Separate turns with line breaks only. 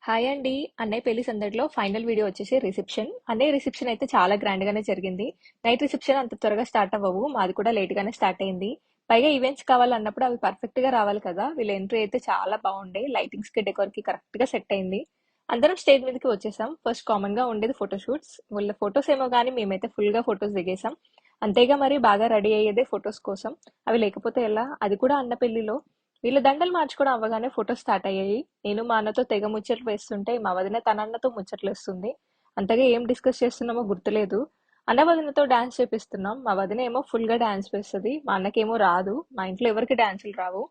Hi అండి. అన్నయ్య పెళ్లి సందడిలో ఫైనల్ వీడియో వచ్చేసి రిసెప్షన్. అన్నయ్య రిసెప్షన్ అయితే చాలా గ్రాండ్ గానే జరిగింది. నైట్ రిసెప్షన్ అంత త్వరగా స్టార్ట్ అవ్వవు. మాది కూడా లేట్ గానే స్టార్ట్ అయింది. పైగా ఈవెంట్స్ కావాలన్నప్పుడు అవి పర్ఫెక్ట్ గా రావాలి కదా. వీళ్ళ ఎంట్రీ అయితే చాలా బాగుండే. లైటింగ్స్ కి డెకోర్ కి కరెక్ట్ గా సెట్ అయింది. అందరం స్టేజ్ మీదకి వచ్చేసాం. ఫస్ట్ కామన్ గా ఉండేది ఫోటోషూట్స్. వాళ్ళ ఫొటోస్ ఏమో కానీ మేమైతే ఫుల్ గా ఫొటోస్ దిగేసాం. అంతేగా మరి బాగా రెడీ అయ్యేదే ఫొటోస్ కోసం. అవి లేకపోతే ఎలా? అది కూడా అన్న పెళ్లిలో. వీళ్ళ దండలు మార్చుకోవడం అవ్వగానే ఫొటోస్ స్టార్ట్ అయ్యాయి. నేను మా అన్నతో తెగ ముచ్చట్లు వేస్తుంటే మా వదిన తన అన్నతో ముచ్చట్లు వేస్తుంది. అంతగా ఏం డిస్కస్ చేస్తున్నామో గుర్తులేదు. అన్న వదినతో డాన్స్ చేపిస్తున్నాం. మా వదిన ఏమో ఫుల్ గా డాన్స్ వేస్తుంది. మా అన్నకేమో రాదు. మా ఇంట్లో ఎవరికి డాన్సులు రావు.